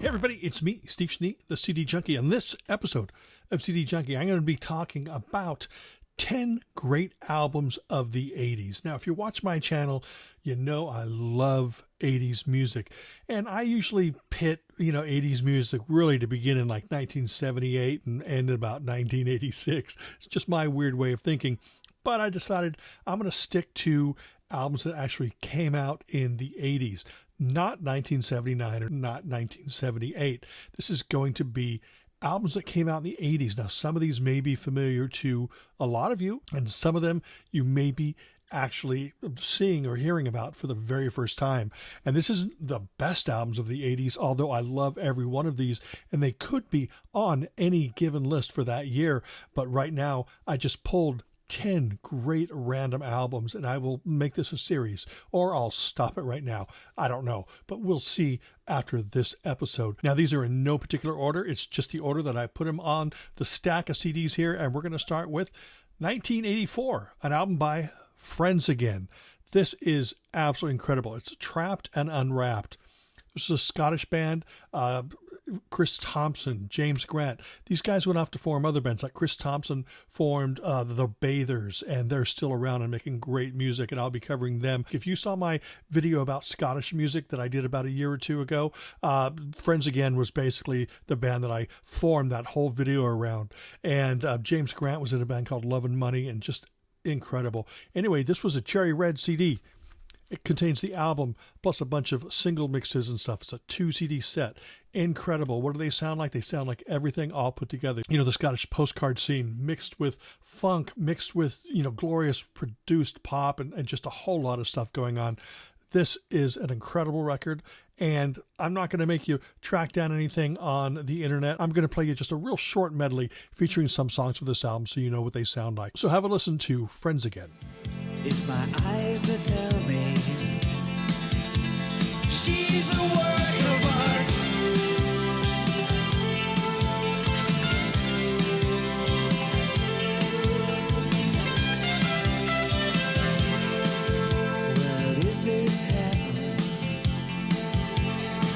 Hey everybody, it's me, Steve Schnee, the CD Junkie. On this episode of CD Junkie, I'm going to be talking about 10 great albums of the 80s. Now, if you watch my channel, you know I love 80s music. And I usually pit, 80s music really to begin in like 1978 and end in about 1986. It's just my weird way of thinking. But I decided I'm going to stick to albums that actually came out in the 80s. Not 1979 or not 1978. This is going to be albums that came out in the 80s. Now, some of these may be familiar to a lot of you, and some of them you may be actually seeing or hearing about for the very first time. And this isn't the best albums of the 80s, although I love every one of these, and they could be on any given list for that year. But right now, I just pulled 10 great random albums, and I will make this a series, or I'll stop it right now. I don't know, but we'll see after this episode. Now, these are in no particular order. It's just the order that I put them on the stack of CDs here, and we're going to start with 1984, an album by Friends Again. This is absolutely incredible. It's Trapped and Unwrapped. This is a Scottish band. Chris Thompson, James Grant. These guys went off to form other bands. Like Chris Thompson formed the Bathers, and they're still around and making great music, and I'll be covering them. If you saw my video about Scottish music that I did about a year or two ago, Friends Again was basically the band that I formed that whole video around. And James Grant was in a band called Love and Money, and just incredible. Anyway, this was a cherry red CD. It contains the album plus a bunch of single mixes and stuff. It's a 2 CD set. Incredible. What do they sound like? They sound like everything all put together. The Scottish postcard scene mixed with funk, mixed with, glorious produced pop and just a whole lot of stuff going on. This is an incredible record, and I'm not going to make you track down anything on the internet. I'm going to play you just a real short medley featuring some songs for this album so you know what they sound like. So have a listen to Friends Again. It's my eyes that tell me she's a work of art. Well, is this heaven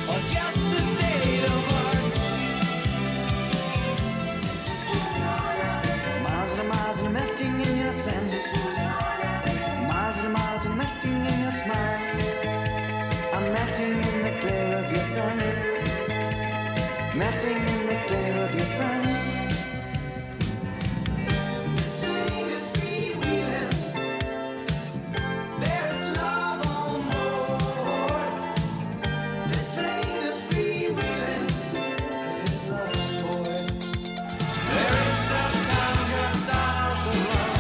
or just the state of art? Miles and miles and melting in your senses. Miles and melting in your smile. I'm melting in the glare of your sun. Melting in the glare of your sun. This train is freewheeling. There's love on board. This train is freewheeling. There's love on board. There is some town just south of love.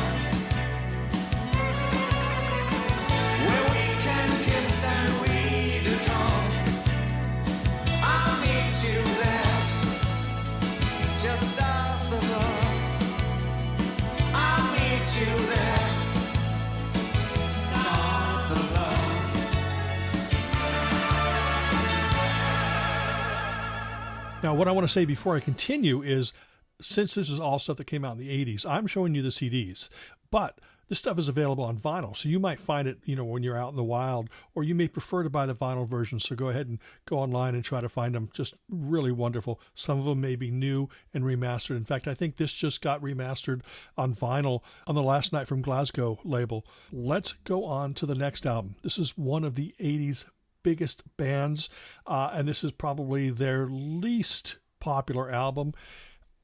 Now, what I want to say before I continue is, since this is all stuff that came out in the 80s, I'm showing you the CDs, but this stuff is available on vinyl, so you might find it, when you're out in the wild, or you may prefer to buy the vinyl version, so go ahead and go online and try to find them. Just really wonderful. Some of them may be new and remastered. In fact, I think this just got remastered on vinyl on the Last Night from Glasgow label. Let's go on to the next album. This is one of the 80s biggest bands, and this is probably their least popular album.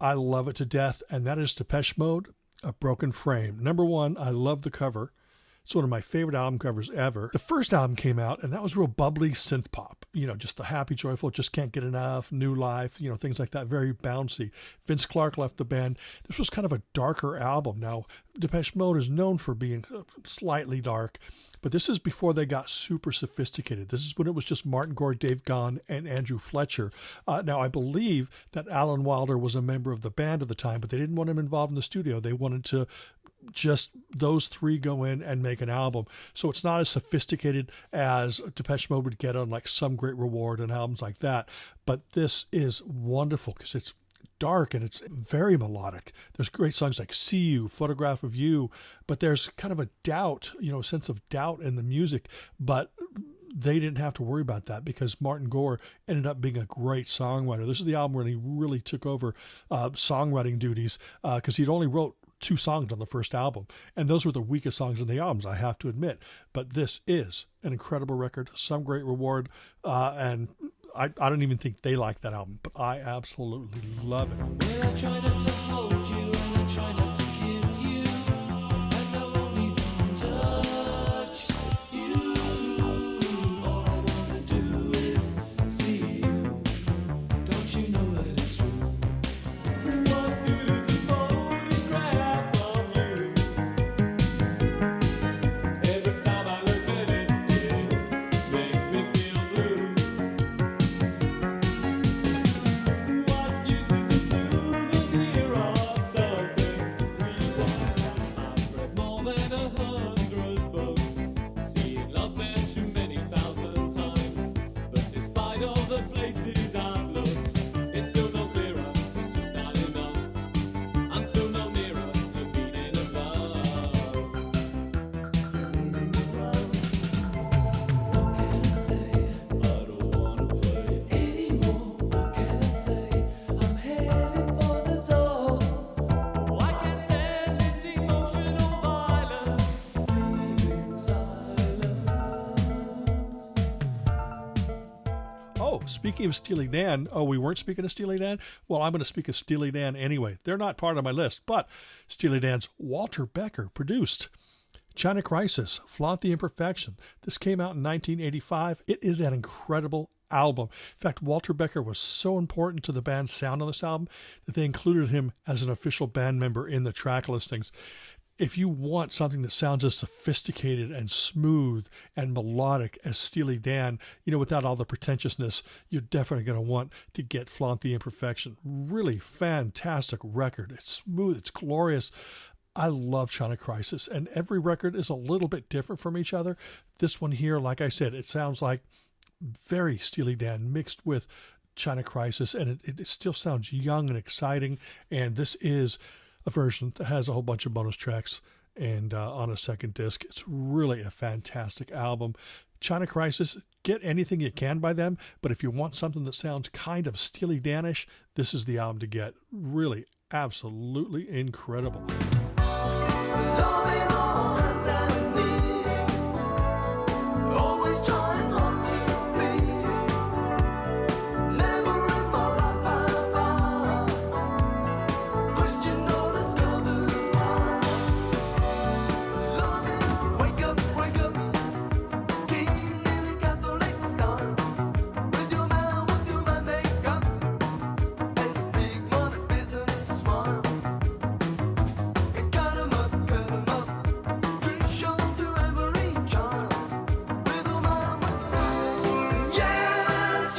I love it to death, and that is Depeche Mode, A Broken Frame. Number one, I love the cover. It's one of my favorite album covers ever. The first album came out, and that was real bubbly synth pop. Just the happy, joyful, just can't get enough, new life, things like that, very bouncy. Vince Clarke left the band. This was kind of a darker album. Now, Depeche Mode is known for being slightly dark, but this is before they got super sophisticated. This is when it was just Martin Gore, Dave Gahan, and Andrew Fletcher. Now, I believe that Alan Wilder was a member of the band at the time, but they didn't want him involved in the studio. They wanted to just those three go in and make an album. So it's not as sophisticated as Depeche Mode would get on like Some Great Reward and albums like that. But this is wonderful because it's dark and it's very melodic. There's great songs like See You, Photograph of You, but there's kind of a doubt, sense of doubt in the music. But they didn't have to worry about that because Martin Gore ended up being a great songwriter. This is the album where he really took over songwriting duties because he'd only wrote 2 songs on the first album, and those were the weakest songs in the albums, I have to admit. But this is an incredible record, some great reward, and I don't even think they like that album, but I absolutely love it. Well, I try not to hold you and I try not to kiss you, and I won't even touch you. All I wanna do is see you. Don't you know that it's true? What good is a photograph of you? Every time I look at it, it makes me feel blue. What use is a souvenir of something we once had? I've read more than 100 books, seen love mentioned many thousand times, but despite all the places I've looked, it's still no clearer, it's just not enough. I'm still no nearer the meaning of love. The meaning of love. What can I say? I don't wanna play anymore. What can I say? I'm headed for the door. I can't stand this emotional violence. Breathing silence. Oh, speaking of Steely Dan, we weren't speaking of Steely Dan? Well, I'm going to speak of Steely Dan anyway. They're not part of my list, but Steely Dan's Walter Becker produced China Crisis, Fla The Imperfection. This came out in 1985. It is an incredible album. In fact, Walter Becker was so important to the band's sound on this album that they included him as an official band member in the track listings. If you want something that sounds as sophisticated and smooth and melodic as Steely Dan, without all the pretentiousness, you're definitely going to want to get Flaunt the Imperfection. Really fantastic record. It's smooth. It's glorious. I love China Crisis, and every record is a little bit different from each other. This one here, like I said, it sounds like very Steely Dan mixed with China Crisis, and it still sounds young and exciting, and this is a version that has a whole bunch of bonus tracks and on a second disc. It's really a fantastic album. China Crisis, get anything you can by them, but if you want something that sounds kind of Steely Dan-ish, this is the album to get. Really, absolutely incredible. Loving all hands and knees, always trying hard to be. Never in my life have I questioned or discovered why. Loving, wake up, king in a Catholic style. With your man makeup and your big money business smile. Cut 'em up, you show to every child. With a man, yes,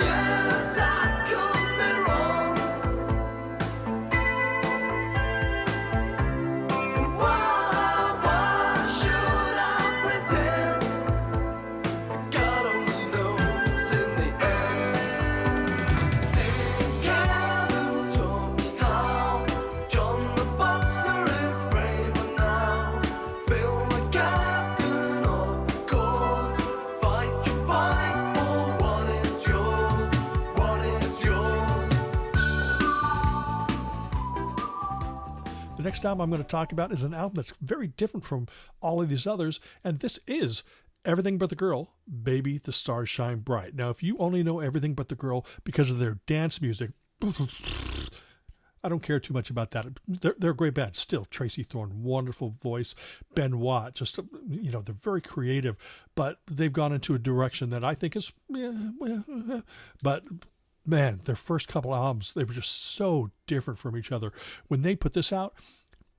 I could be wrong. Why should I pretend? God only knows in the end. Saint Kevin taught me how. John the boxer is braver now. Phil the captain of the cause. Fight your fight for what is yours. What is yours? The next album I'm going to talk about is an album that's very different from all of these others, and this is Everything But the Girl, Baby the Stars Shine Bright. Now, if you only know Everything But the Girl because of their dance music, I don't care too much about that. They're a great band. Still, Tracy Thorn, wonderful voice. Ben Watt, just, they're very creative, but they've gone into a direction that I think is, but man, their first couple albums, they were just so different from each other. When they put this out,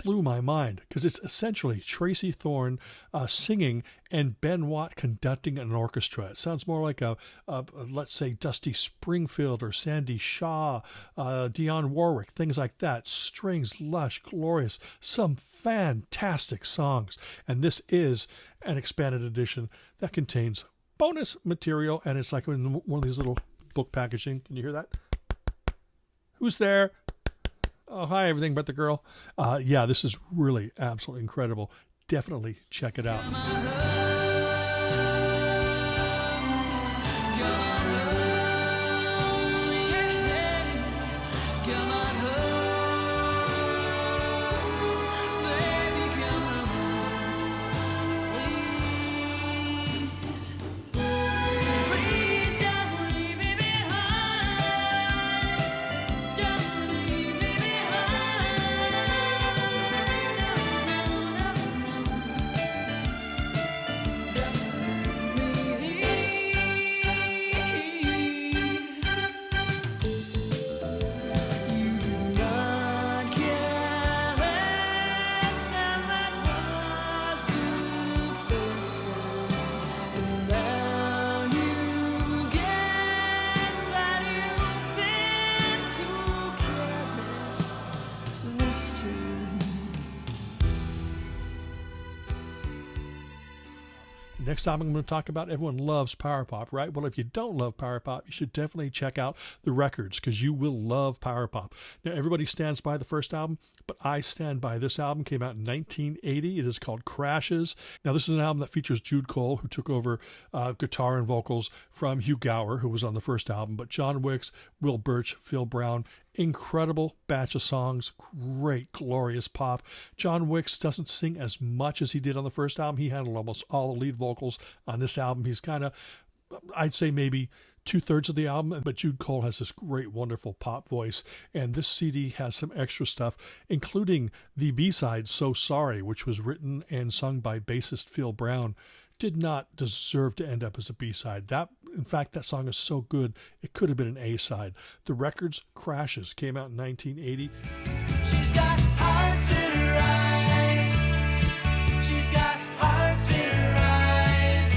blew my mind because it's essentially Tracy Thorn singing and Ben Watt conducting an orchestra. It sounds more like a let's say Dusty Springfield or Sandy Shaw, Dionne Warwick, things like that. Strings, lush, glorious, some fantastic songs. And this is an expanded edition that contains bonus material, and it's like in one of these little book packaging. Can you hear that? Who's there? Oh, hi, Everything But the Girl. Yeah, this is really absolutely incredible. Definitely check it out. Next album I'm going to talk about, everyone loves power pop, right? Well, if you don't love power pop, you should definitely check out the records because you will love power pop. Now, everybody stands by the first album, but I stand by this album. Came out in 1980. It is called Crashes. Now, this is an album that features Jude Cole, who took over guitar and vocals from Hugh Gower, who was on the first album, but John Wicks, Will Birch, Phil Brown. Incredible batch of songs, great, glorious pop. John Wicks doesn't sing as much as he did on the first album. He handled almost all the lead vocals on this album. He's kind of, I'd say maybe 2/3 of the album, but Jude Cole has this great, wonderful pop voice. And this CD has some extra stuff, including the B-side, So Sorry, which was written and sung by bassist Phil Brown. Did not deserve to end up as a B-side. In fact, that song is so good, it could have been an A-side. The record's Crashes came out in 1980. She's got hearts in her eyes. She's got hearts in her eyes.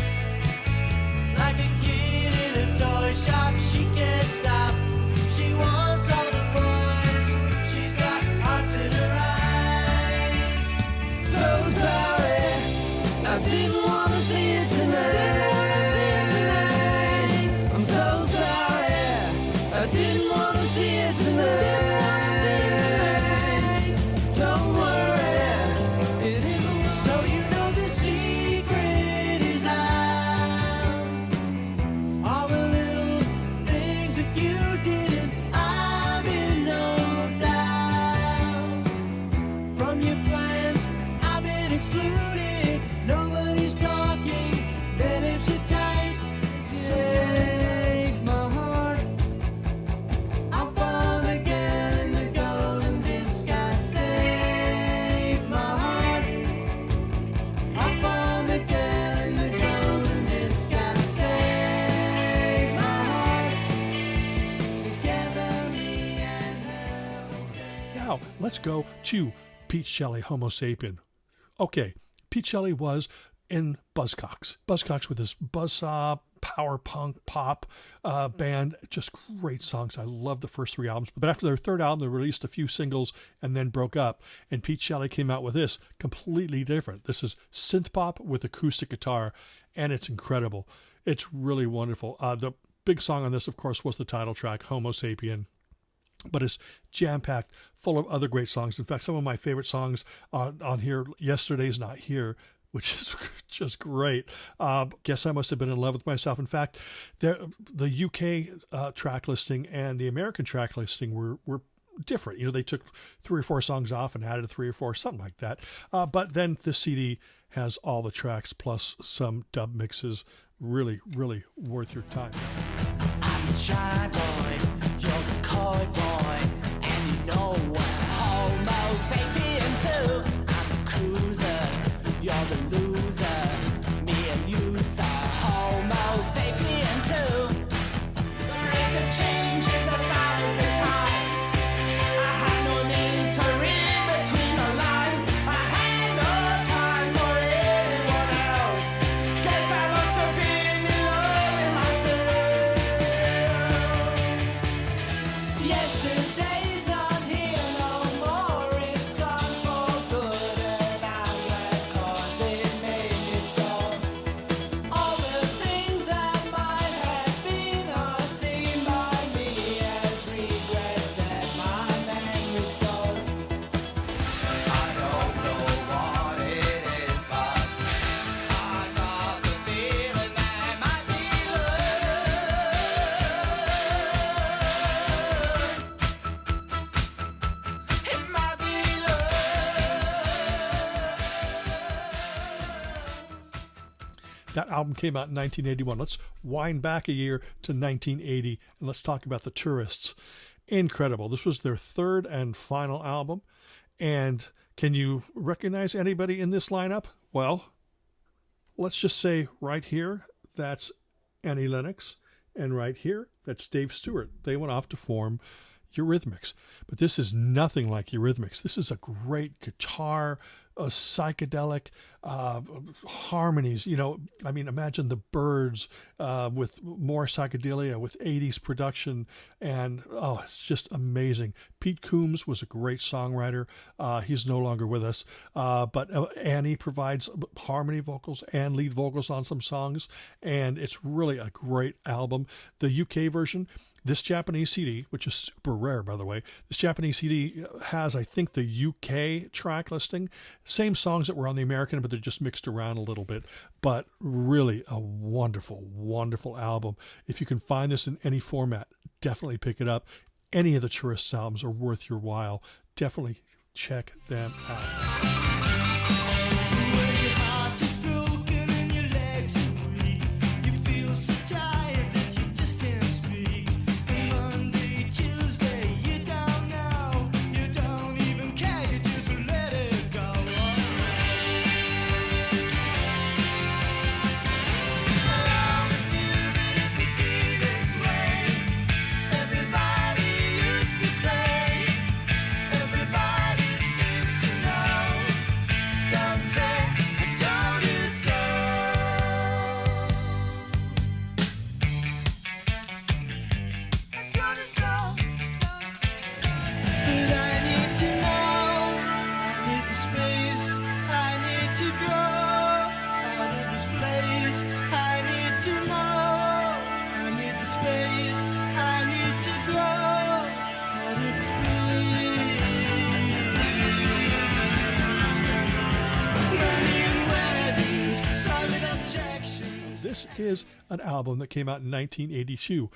Like a kid in a toy shop, she can't stop. She wants all the boys. She's got hearts in her eyes. So sorry, I didn't want to see it tonight. I'm so sorry, I didn't want to see it tonight. Don't worry, it isn't. So you know the secret is out. All the little things that you didn't, I'm in no doubt. From your plans, I've been excluded. Nobody's talking, their lips are tight. Save my heart. I'll fall again in the golden disguise. Save my heart. I'll fall again in the golden disguise. Save my heart. Together, me and her will take. Now, let's go to Pete Shelley, Homo Sapien. Okay, Pete Shelley was in Buzzcocks. Buzzcocks with his buzzsaw, power punk, pop band. Just great songs. I love the first 3 albums. But after their third album, they released a few singles and then broke up. And Pete Shelley came out with this, completely different. This is Synthpop with acoustic guitar, and it's incredible. It's really wonderful. The big song on this, of course, was the title track, Homo Sapien. But it's jam-packed, full of other great songs. In fact, some of my favorite songs on here, Yesterday's Not Here, which is just great. Guess I must have been in love with myself. In fact, the UK track listing and the American track listing were different. You know, they took 3 or 4 songs off and added 3 or 4, something like that. But then the CD has all the tracks plus some dub mixes. Really, really worth your time. I'm the shy boy, you're the coy boy, and you know what? Homo sapien too. I'm the cruiser, you're the loser. Me and you saw Homo sapien too. The rate of change is a sign of the times. I had no need to read between the lines. I had no time for anyone else. Guess I must have been in love with myself. Yesterday's not here no more. It's gone for good, and I'm glad 'cause it made me so. All the things that might have been are seen by me as regrets that my memory stores. I don't know what it is, but I got the feeling that might be love. It might be love. That album came out in 1981. Let's wind back a year to 1980 and let's talk about the Tourists. Incredible. This was their 3rd and final album. And can you recognize anybody in this lineup? Well, let's just say right here, that's Annie Lennox. And right here, that's Dave Stewart. They went off to form Eurythmics. But this is nothing like Eurythmics. This is a great guitar, psychedelic harmonies. I mean, imagine the Byrds with more psychedelia, with 80s production, and it's just amazing. Pete Coombs was a great songwriter. He's no longer with us, but Annie provides harmony vocals and lead vocals on some songs, and it's really a great album. The UK version, this Japanese CD, which is super rare, by the way, this Japanese CD has, I think, the UK track listing. Same songs that were on the American, but they're just mixed around a little bit. But really a wonderful, wonderful album. If you can find this in any format, definitely pick it up. Any of the Tourists albums are worth your while. Definitely check them out. This is an album that came out in 1982,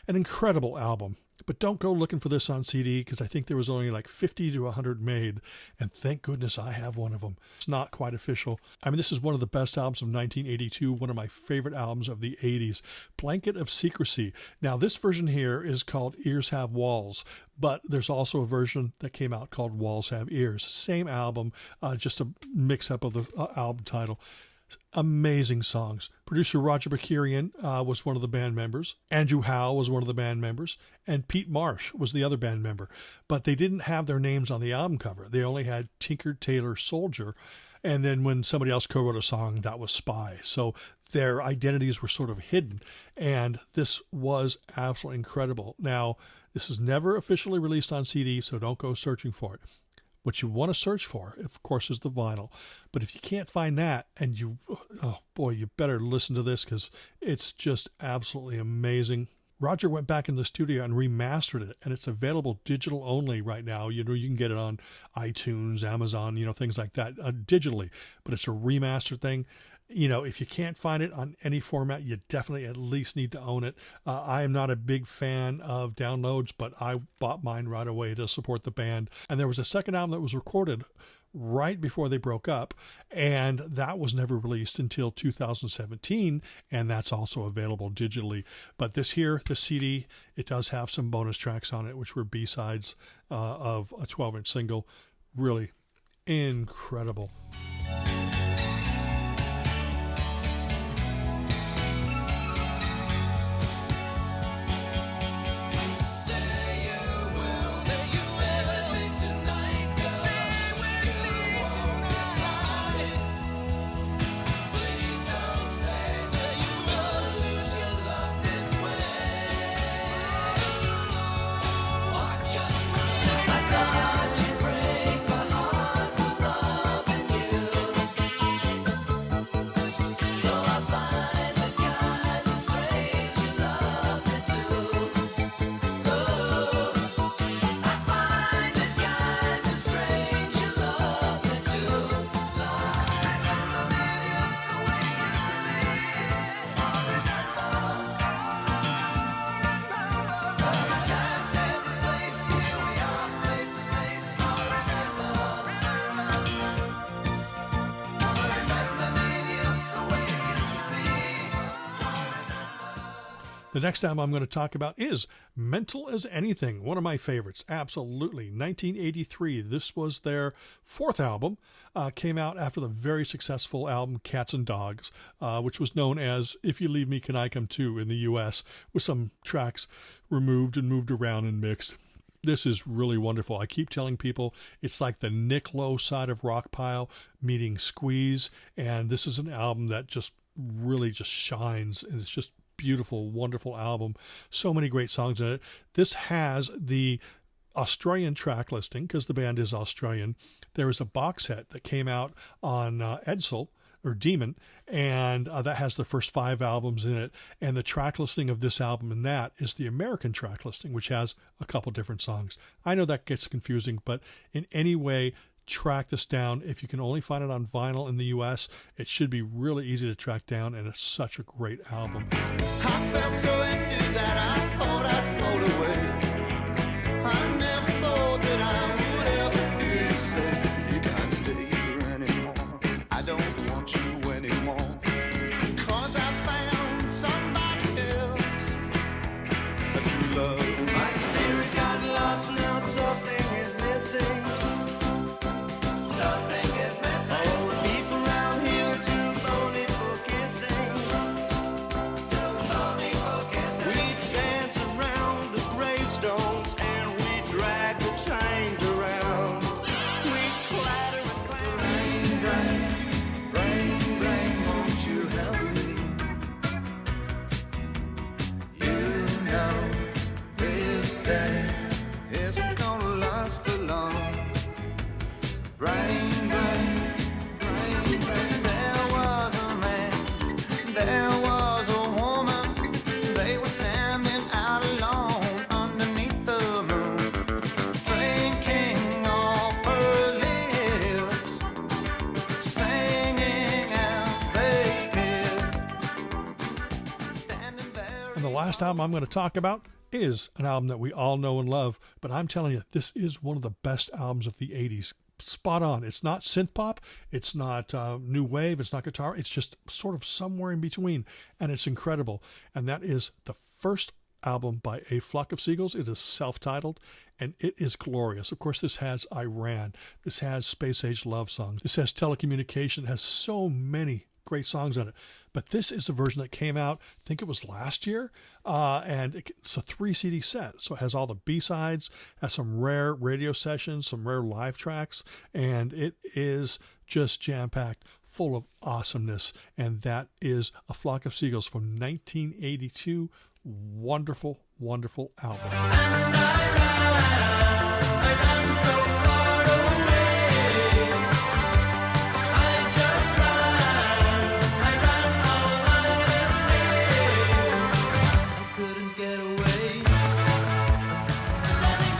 an incredible album. But don't go looking for this on CD, because I think there was only like 50 to 100 made, and thank goodness I have one of them. It's not quite official. I mean, this is one of the best albums of 1982, one of my favorite albums of the 80s, Blanket of Secrecy. Now, this version here is called Ears Have Walls, but there's also a version that came out called Walls Have Ears. Same album, just a mix-up of the album title. Amazing songs. Producer Roger Bakarian was one of the band members. Andrew Howe was one of the band members. And Pete Marsh was the other band member. But they didn't have their names on the album cover. They only had Tinker, Tailor, Soldier. And then when somebody else co-wrote a song, that was Spy. So their identities were sort of hidden. And this was absolutely incredible. Now, this is never officially released on CD, so don't go searching for it. What you want to search for, of course, is the vinyl. But if you can't find that, and you better listen to this, because it's just absolutely amazing. Roger went back in the studio and remastered it, and it's available digital only right now. You can get it on iTunes, Amazon, things like that, digitally. But it's a remastered thing. If you can't find it on any format, you definitely at least need to own it. I am not a big fan of downloads, but I bought mine right away to support the band. And there was a second album that was recorded right before they broke up, and that was never released until 2017, and that's also available digitally. But this here, the CD, it does have some bonus tracks on it, which were B-sides of a 12-inch single. Really incredible. The next album I'm going to talk about is Mental as Anything, one of my favorites, absolutely. 1983, this was their fourth album, came out after the very successful album Cats and Dogs, which was known as If You Leave Me Can I Come Too in the US, with some tracks removed and moved around and mixed. This is really wonderful. I keep telling people it's like the Nick Lowe side of Rockpile meeting Squeeze, and this is an album that just really just shines, and it's just beautiful, wonderful album. So many great songs in it. This has the Australian track listing because the band is Australian. There is a box set that came out on Edsel or Demon, and that has the first 5 albums in it. And the track listing of this album and that is the American track listing, which has a couple different songs. I know that gets confusing, but in any way, track this down. If you can only find it on vinyl in the US, it should be really easy to track down, and it's such a great album. I felt so empty that I thought I'd float away. I never thought that I would ever hear you say, you can't stay here anymore. I don't want you anymore. 'Cause I found somebody else, a true love. My spirit got lost, now something is missing. Something is missing. All the people around here are too lonely for kissing. We dance around the gravestones and we drag the chains around. We clatter and clatter. Rain, rain, won't you help me? You know this day isn't gonna last for long. Rain, rain, rain, rain. There was a man, there was a woman. They were standing out alone underneath the moon, drinking off her lips, singing as they kissed, standing there. And the last album I'm going to talk about is an album that we all know and love, but I'm telling you, this is one of the best albums of the 80s. Spot on. It's not synthpop, it's not new wave, it's not guitar, it's just sort of somewhere in between, and it's incredible. And that is the first album by A Flock of Seagulls. It is self-titled, and it is glorious. Of course, this has Iran, this has Space Age Love Songs, this has Telecommunication, it has so many great songs on it. But this is the version that came out, I think it was last year, and it's a 3 CD set. So it has all the B-sides, has some rare radio sessions, some rare live tracks, and it is just jam-packed, full of awesomeness. And that is A Flock of Seagulls from 1982. Wonderful, wonderful album. And I ran so far away. I just ran all night and day. I couldn't get away. Sending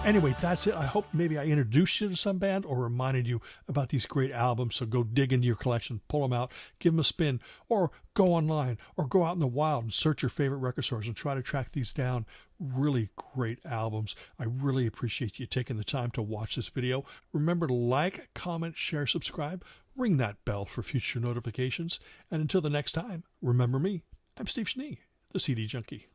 Anyway, that's it. I hope maybe I introduced you to some band or reminded you about these great albums. So go dig into your collection, pull them out, give them a spin, or go online or go out in the wild and search your favorite record stores and try to track these down. Really great albums. I really appreciate you taking the time to watch this video. Remember to like, comment, share, subscribe, ring that bell for future notifications. And until the next time, remember me. I'm Steve Schnee, the CD Junkie.